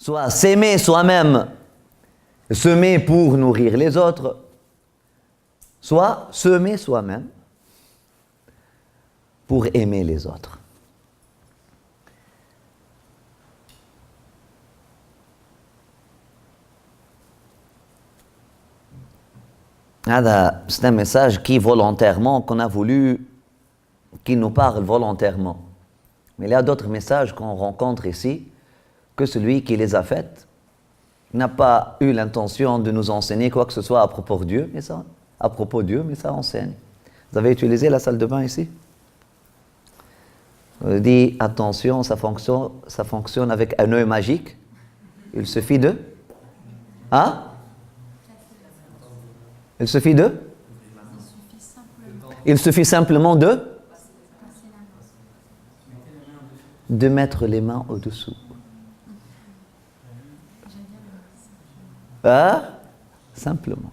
soit s'aimer soi-même, semer pour nourrir les autres, soit semer soi-même pour aimer les autres. C'est un message qu'on a voulu, qui nous parle volontairement. Mais il y a d'autres messages qu'on rencontre ici, que celui qui les a faits n'a pas eu l'intention de nous enseigner quoi que ce soit à propos de Dieu, mais ça enseigne. Vous avez utilisé la salle de bain ici? On dit, attention, ça fonctionne avec un œil magique. Il suffit de... Hein? Il suffit simplement de mettre les mains au-dessous. Hein? Simplement.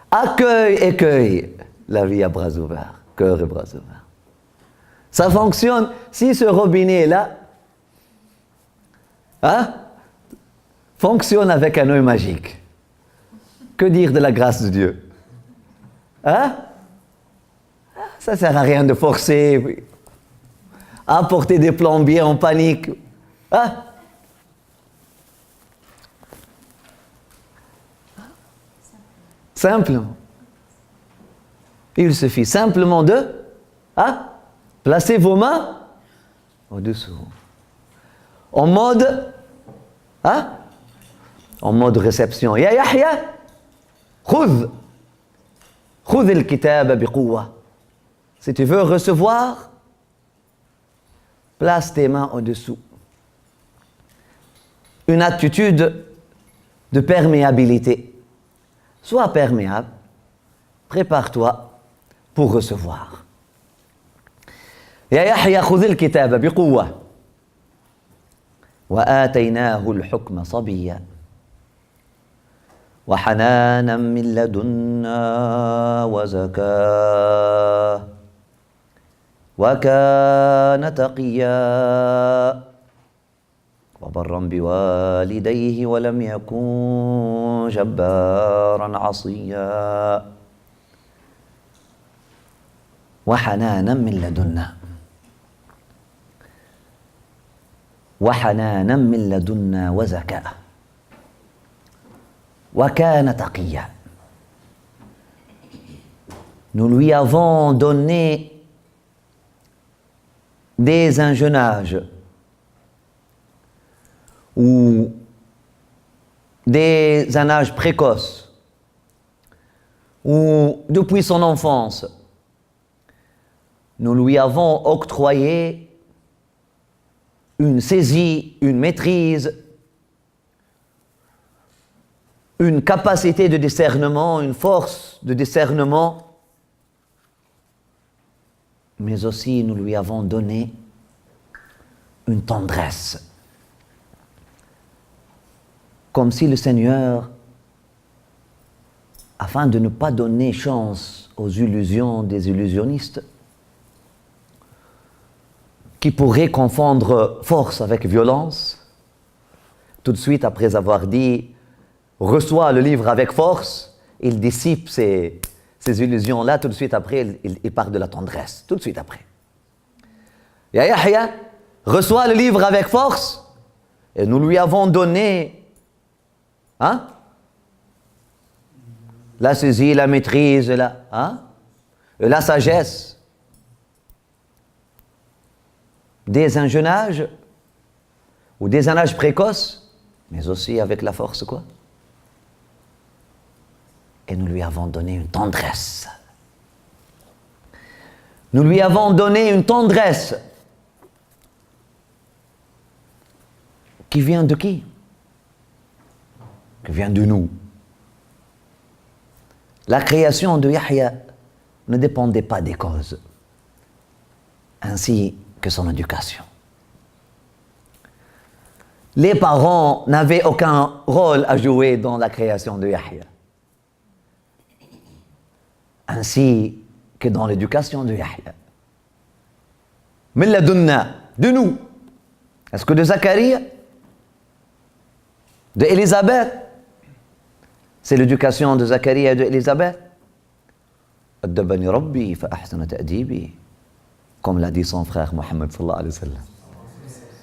Accueille la vie à bras ouverts, cœur et bras ouverts. Ça fonctionne. Si ce robinet-là fonctionne avec un œil magique, que dire de la grâce de Dieu? Ça ne sert à rien de forcer, apporter des plombiers en panique. Simplement. Il suffit simplement de placer vos mains au-dessous. En mode réception. Ya Yahya, khudh al-kitab biquwwa. Si tu veux recevoir, place tes mains au-dessous. Une attitude de perméabilité. Sois perméable, prépare-toi pour recevoir. Ya Yahya, khudh al-kitab biquwwa. وآتيناه الحكم صبيا وحنانا من لدنا وزكاة وكان تقيا وبرا بوالديه ولم يكن جبارا عصيا وحنانا من لدنا وحنانا من لدنا وزكاة وكان تقيا. Nous lui avons donné dès un jeune âge ou dès un âge précoce ou depuis son enfance, nous lui avons octroyé une saisie, une maîtrise, une capacité de discernement, une force de discernement, mais aussi nous lui avons donné une tendresse. Comme si le Seigneur, afin de ne pas donner chance aux illusions des illusionnistes, qui pourrait confondre force avec violence, tout de suite après avoir dit « reçois le livre avec force », il dissipe ces illusions-là, tout de suite après, il parle de la tendresse, tout de suite après. Ya Yahya, reçois le livre avec force, et nous lui avons donné la saisie, la maîtrise, la sagesse. Dès un jeune âge, ou dès un âge précoce, mais aussi avec la force, quoi. Et nous lui avons donné une tendresse. Nous lui avons donné une tendresse qui vient de qui? Qui vient de nous. La création de Yahya ne dépendait pas des causes, ainsi que son éducation. Les parents n'avaient aucun rôle à jouer dans la création de Yahya, ainsi que dans l'éducation de Yahya. Mais ladunna, de nous, Est-ce que de Zacharie, de Élisabeth? C'est l'éducation de Zacharie et d'Élisabeth. Addabani Rabbi fa ahsana ta'dibi, comme l'a dit son frère Mohammed sallallahu alayhi wa sallam.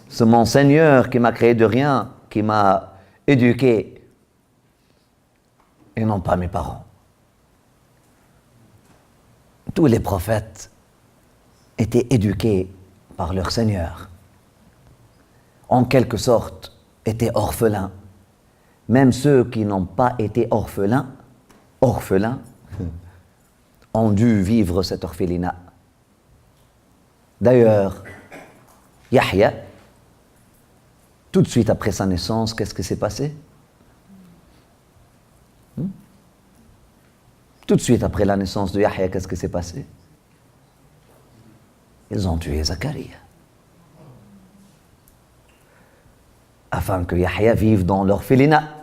C'est mon Seigneur qui m'a créé de rien, qui m'a éduqué, et non pas mes parents. Tous les prophètes étaient éduqués par leur Seigneur. En quelque sorte, étaient orphelins. Même ceux qui n'ont pas été orphelins, ont dû vivre cet orphelinat. D'ailleurs, Yahya, tout de suite après sa naissance, qu'est-ce qui s'est passé? Tout de suite après la naissance de Yahya, qu'est-ce qui s'est passé? Ils ont tué Zacharie. Afin que Yahya vive dans l'orphelinat.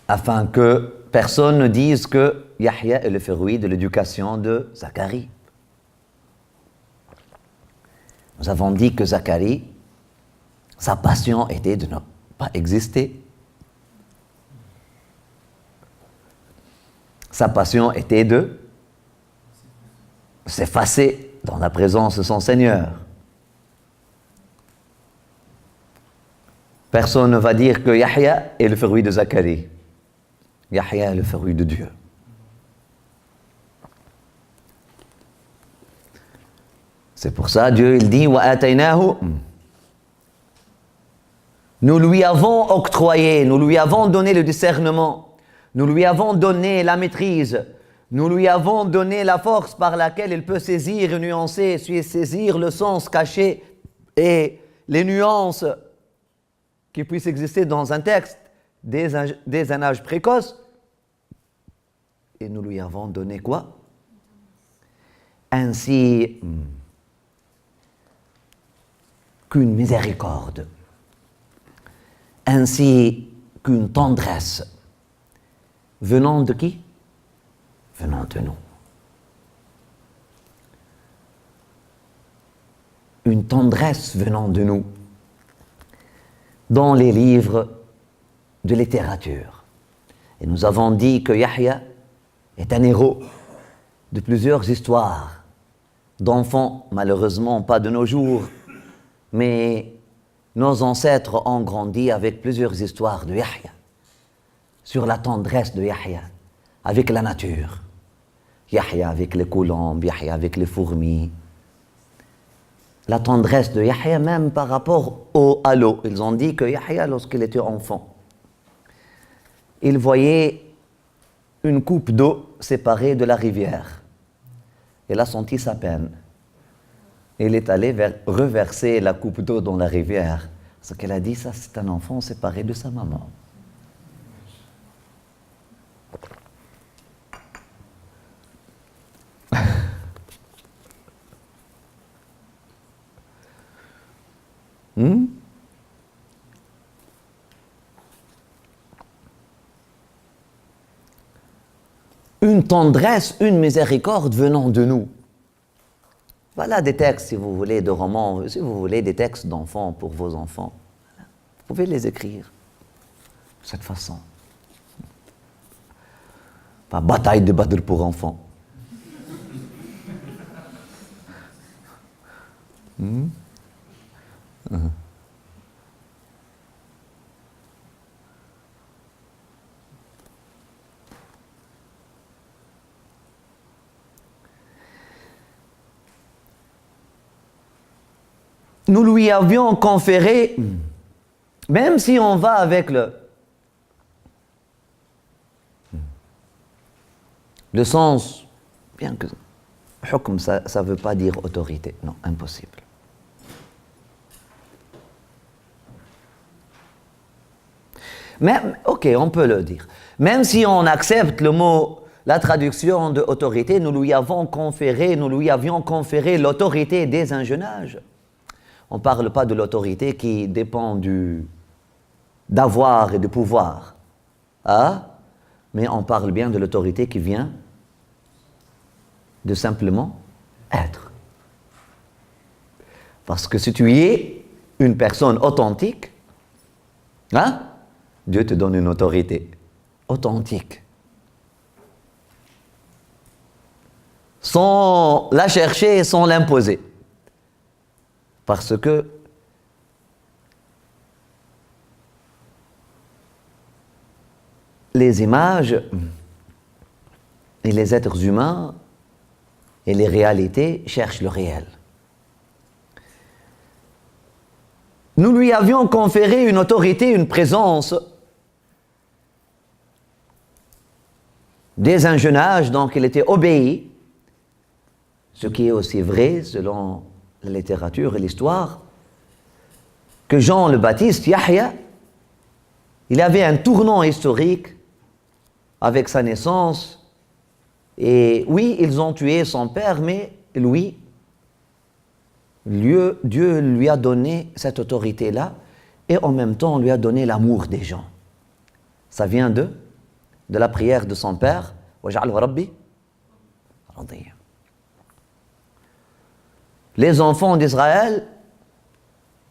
Afin que personne ne dise que Yahya est le fruit de l'éducation de Zacharie. Nous avons dit que Zacharie, sa passion était de ne pas exister. Sa passion était de s'effacer dans la présence de son Seigneur. Personne ne va dire que Yahya est le fruit de Zacharie. Yahya est le fruit de Dieu. C'est pour ça Dieu il dit wa ataynahu. Nous lui avons octroyé, nous lui avons donné le discernement, nous lui avons donné la maîtrise, nous lui avons donné la force par laquelle il peut saisir, nuancer, saisir le sens caché et les nuances qui puissent exister dans un texte dès un âge précoce. Et nous lui avons donné quoi? Ainsi qu'une miséricorde, ainsi qu'une tendresse, venant de qui? Venant de nous. Une tendresse venant de nous dans les livres de littérature. Et nous avons dit que Yahya est un héros de plusieurs histoires d'enfants, malheureusement pas de nos jours, mais nos ancêtres ont grandi avec plusieurs histoires de Yahya, sur la tendresse de Yahya, avec la nature. Yahya avec les colombes, Yahya avec les fourmis. La tendresse de Yahya même par rapport à l'eau. Ils ont dit que Yahya, lorsqu'il était enfant, il voyait une coupe d'eau séparée de la rivière. Il a senti sa peine. Il est allé reverser la coupe d'eau dans la rivière. Ce qu'elle a dit, ça c'est un enfant séparé de sa maman. Une tendresse, une miséricorde venant de nous. Voilà des textes, si vous voulez, de romans, si vous voulez, des textes d'enfants pour vos enfants. Vous pouvez les écrire de cette façon. Pas bataille de Badr pour enfants. Nous lui avions conféré, même si on va avec le sens, bien que hukm, ça ne veut pas dire autorité, non, impossible. Même, ok, on peut le dire. Même si on accepte le mot, la traduction de autorité, nous lui avions conféré l'autorité dès un jeune âge. On ne parle pas de l'autorité qui dépend d'avoir et de pouvoir. Hein? Mais on parle bien de l'autorité qui vient de simplement être. Parce que si tu es une personne authentique, hein, Dieu te donne une autorité authentique. Sans la chercher, sans l'imposer. Parce que les images et les êtres humains et les réalités cherchent le réel. Nous lui avions conféré une autorité, une présence dès un jeune âge, donc il était obéi, ce qui est aussi vrai selon la littérature et l'histoire, que Jean le Baptiste, Yahya, il avait un tournant historique avec sa naissance. Et oui, ils ont tué son père, mais lui, Dieu lui a donné cette autorité-là et en même temps lui a donné l'amour des gens. Ça vient de la prière de son père. Les enfants d'Israël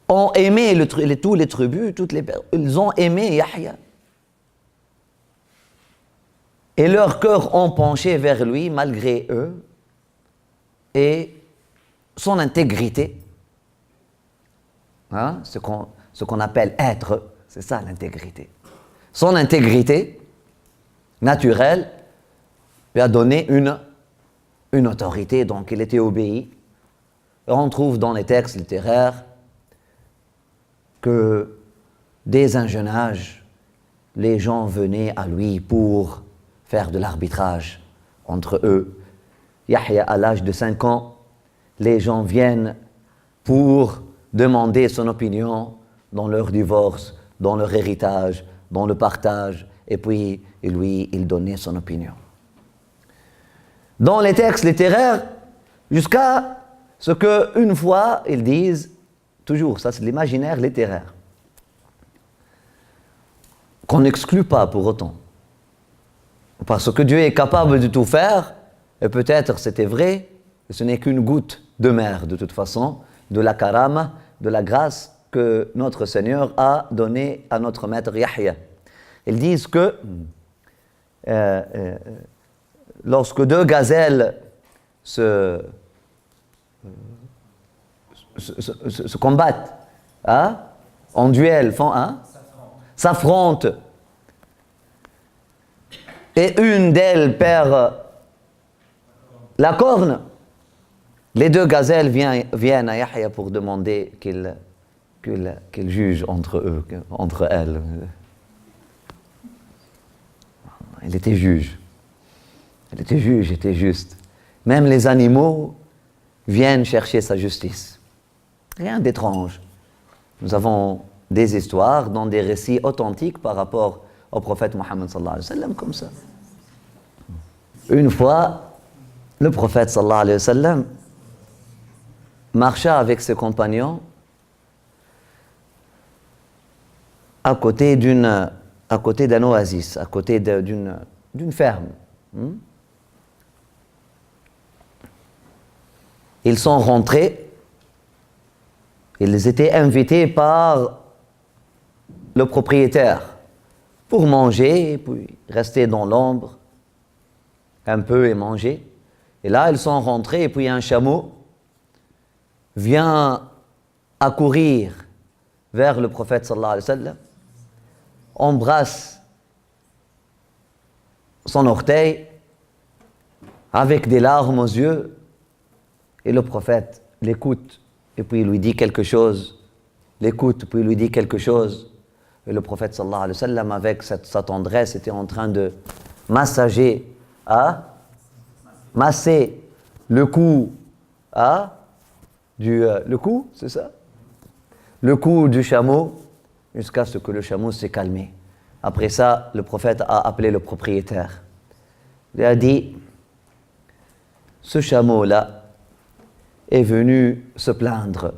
ont aimé tous les tribus, ils ont aimé Yahya. Et leurs cœurs ont penché vers lui malgré eux et son intégrité, hein, ce qu'on appelle être, c'est ça l'intégrité. Son intégrité naturelle lui a donné une autorité, donc il était obéi. Et on trouve dans les textes littéraires que dès un jeune âge, les gens venaient à lui pour faire de l'arbitrage entre eux. Yahya, à l'âge de 5 ans, les gens viennent pour demander son opinion dans leur divorce, dans leur héritage, dans le partage, et puis lui, il donnait son opinion. Dans les textes littéraires, jusqu'à ce qu'une fois, ils disent, toujours, ça c'est l'imaginaire littéraire, qu'on n'exclut pas pour autant. Parce que Dieu est capable de tout faire, et peut-être c'était vrai, et ce n'est qu'une goutte de mer, de toute façon, de la karama, de la grâce que notre Seigneur a donnée à notre maître Yahya. Ils disent que lorsque 2 gazelles se combattent, hein, en duel, s'affrontent, et une d'elles perd la corne, les 2 gazelles viennent à Yahya pour demander qu'il juge entre elles. Il était juge. Il était juste. Même les animaux viennent chercher sa justice. Rien d'étrange. Nous avons des histoires dans des récits authentiques par rapport au prophète Mohammed sallallahu alayhi wa sallam comme ça. Une fois, le prophète sallallahu alayhi wa sallam marcha avec ses compagnons à côté d'un oasis, à côté d'une ferme. Ils sont rentrés, ils étaient invités par le propriétaire pour manger, puis rester dans l'ombre un peu et manger. Et là, ils sont rentrés, et puis un chameau vient accourir vers le prophète sallallahu alayhi wa sallam, embrasse son orteil avec des larmes aux yeux, et le prophète l'écoute, et puis il lui dit quelque chose, l'écoute, puis il lui dit quelque chose, et le prophète sallallahu alayhi wa sallam, avec sa tendresse, était en train de masser le cou, le cou, c'est ça? Le cou du chameau, jusqu'à ce que le chameau s'est calmé. Après ça, le prophète a appelé le propriétaire. Il a dit, ce chameau-là est venu se plaindre.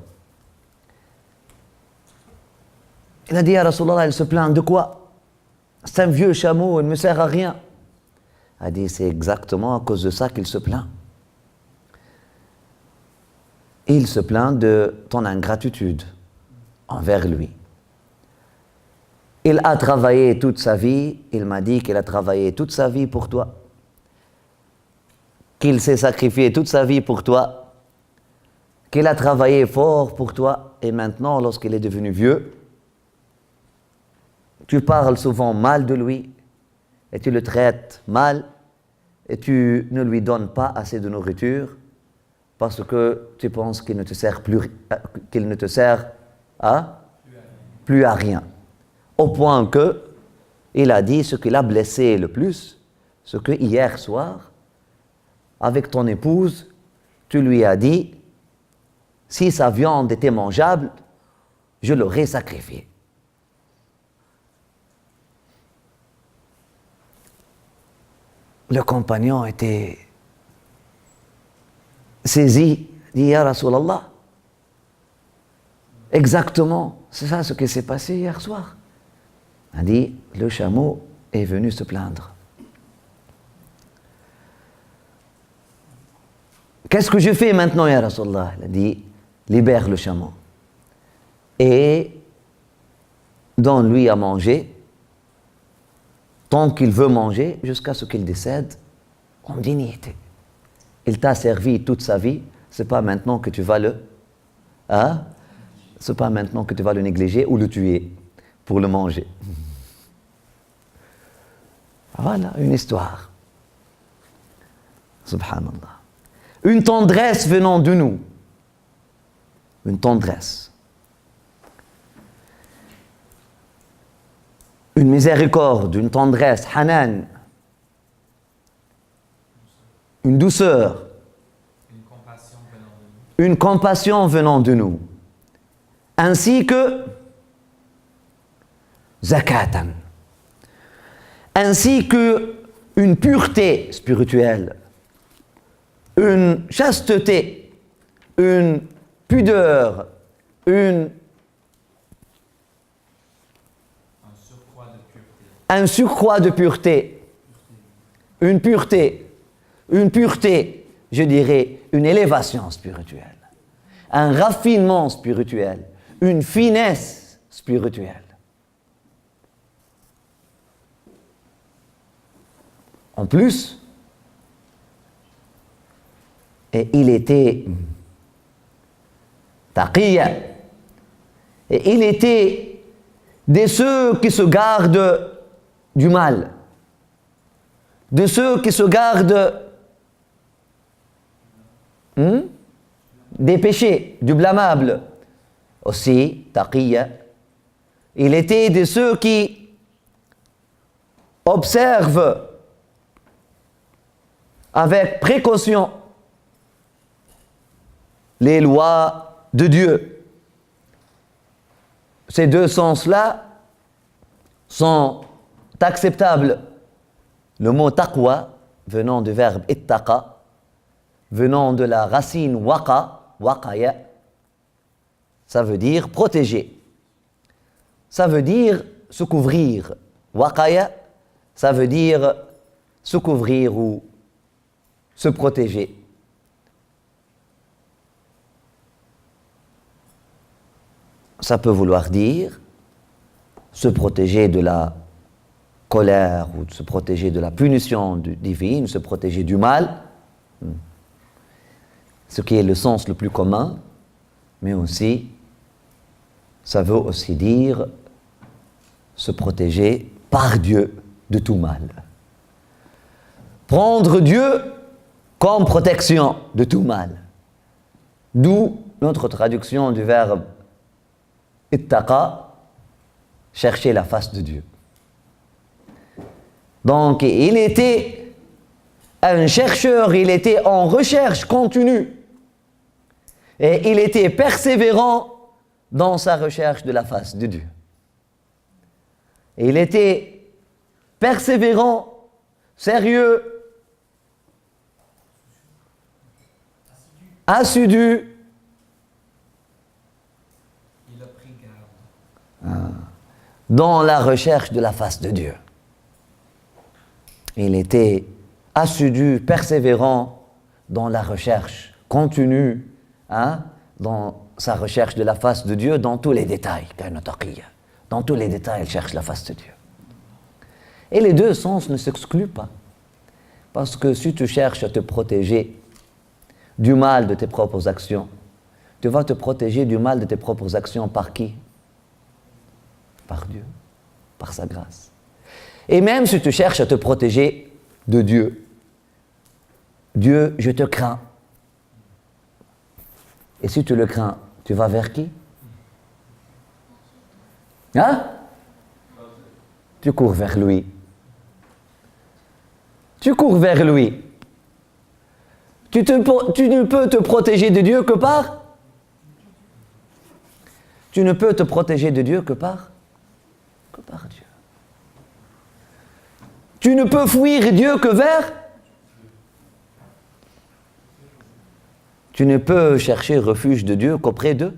Il a dit à Rasulallah, il se plaint de quoi? C'est un vieux chameau, il ne me sert à rien. Il a dit, c'est exactement à cause de ça qu'il se plaint. il se plaint de ton ingratitude envers lui. Il a travaillé toute sa vie, il m'a dit qu'il a travaillé toute sa vie pour toi, qu'il s'est sacrifié toute sa vie pour toi, qu'il a travaillé fort pour toi, et maintenant, lorsqu'il est devenu vieux, tu parles souvent mal de lui, et tu le traites mal, et tu ne lui donnes pas assez de nourriture, parce que tu penses qu'il ne te sert plus à rien. Au point que il a dit ce qui l'a blessé le plus, ce que hier soir, avec ton épouse, tu lui as dit, si sa viande était mangeable, je l'aurais sacrifiée. Le compagnon était saisi, dit Ya Rasulallah, exactement, c'est ça ce qui s'est passé hier soir. Il a dit, le chameau est venu se plaindre. Qu'est-ce que je fais maintenant, Ya Rasulallah? Il a dit, libère le chameau et donne-lui à manger tant qu'il veut manger jusqu'à ce qu'il décède en dignité. Il t'a servi toute sa vie, c'est pas maintenant que tu vas c'est pas maintenant que tu vas le négliger ou le tuer pour le manger. Voilà une histoire. Subhanallah. Une tendresse venant de nous. Une tendresse. Une miséricorde, une tendresse, hanan. Une douceur. Une compassion venant de nous. Ainsi que zakatan. Ainsi que une pureté spirituelle, une chasteté, une pudeur, un surcroît de pureté, une pureté, je dirais, une élévation spirituelle, un raffinement spirituel, une finesse spirituelle. En plus, et il était taqiyya, et il était de ceux qui se gardent du mal, de ceux qui se gardent des péchés, du blâmable. Aussi, taqiyya, il était de ceux qui observent avec précaution les lois de Dieu. Ces deux sens-là sont acceptables. Le mot taqwa, venant du verbe ittaqa, venant de la racine waqaya, ça veut dire protéger. Ça veut dire se couvrir. Waqaya, ça veut dire se couvrir ou se protéger. Ça peut vouloir dire se protéger de la colère ou de se protéger de la punition divine, se protéger du mal, ce qui est le sens le plus commun, mais aussi, ça veut aussi dire se protéger par Dieu de tout mal. Prendre Dieu comme protection de tout mal. D'où notre traduction du verbe ittaqa, chercher la face de Dieu. Donc, il était un chercheur, il était en recherche continue. Et il était persévérant dans sa recherche de la face de Dieu. Et il était persévérant, sérieux, assidu. Il a pris garde. Dans la recherche de la face de Dieu. Il était assidu, persévérant dans la recherche continue dans sa recherche de la face de Dieu dans tous les détails. Dans tous les détails, il cherche la face de Dieu. Et les deux sens ne s'excluent pas. Parce que si tu cherches à te protéger du mal de tes propres actions, tu vas te protéger du mal de tes propres actions par qui? Par Dieu, par sa grâce. Et même si tu cherches à te protéger de Dieu, Dieu, je te crains. Et si tu le crains, tu vas vers qui? Hein? Tu cours vers lui. Tu cours vers lui. Tu ne peux te protéger de Dieu que par? Tu ne peux te protéger de Dieu que par Dieu. Tu ne peux fuir Dieu que vers? Tu ne peux chercher refuge de Dieu qu'auprès d'eux.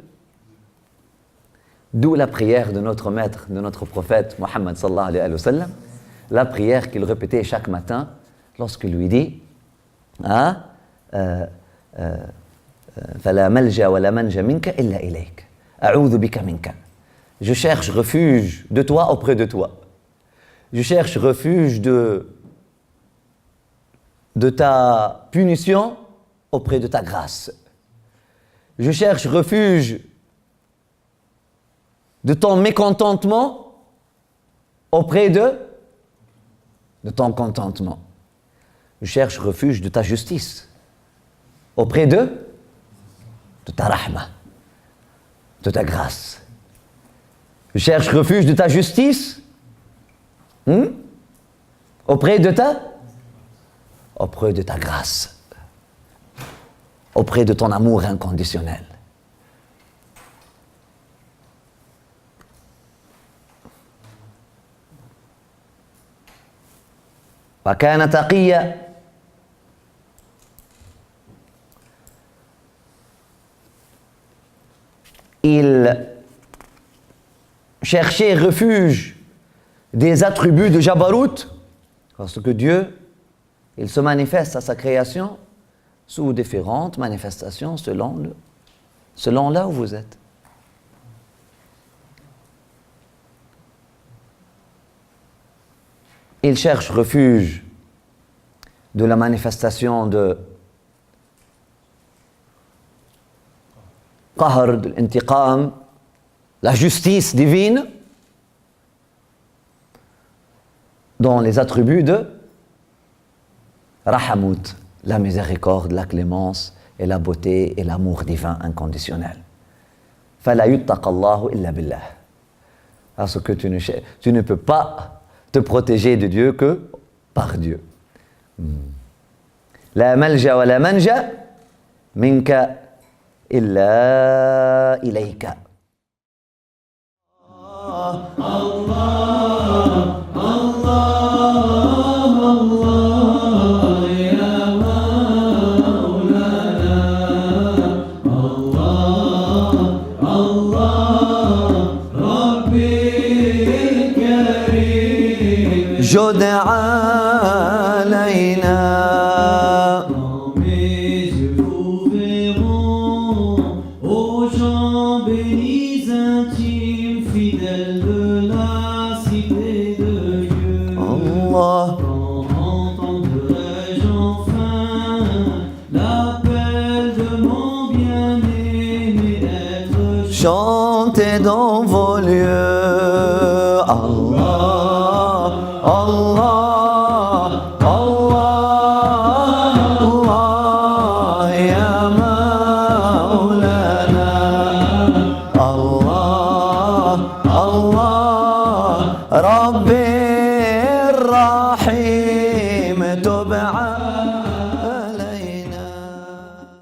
D'où la prière de notre maître, de notre prophète Mohammed sallallahu alayhi wa sallam, la prière qu'il répétait chaque matin lorsqu'il lui dit فَلَا مَلْجَأَ وَلَا مَنْجَ مِنْكَ إِلَّا إِلَيْكَ أَعُوذُ بِكَ مِنْكَ. Je cherche refuge de toi auprès de toi. Je cherche refuge de ta punition auprès de ta grâce. Je cherche refuge de ton mécontentement auprès de ton contentement. Je cherche refuge de ta justice auprès de ta rahma, de ta grâce. Je cherche refuge de ta justice auprès de ta grâce, auprès de ton amour inconditionnel. وَكَانَ تَقِيًّا. Il cherchait refuge des attributs de Jabarut, parce que Dieu, il se manifeste à sa création sous différentes manifestations selon là où vous êtes. Il cherche refuge de la manifestation de qahr, de l'intiqam, la justice divine, dans les attributs de Rahamut, la miséricorde, la clémence et la beauté et l'amour divin inconditionnel. فَلَا يُتَّقَ اللَّهُ إِلَّا بِاللَّهِ. Parce que tu ne peux pas te protéger de Dieu que par Dieu. La malja wa la manja minka illa ilayka. جد علينا. Mes yeux ouvriront aux gens bénis, intimes, fidèles de la cité de Dieu. Allah. Quand entendrai-je enfin l'appel de mon bien-aimé être Chantez dans vos lieux.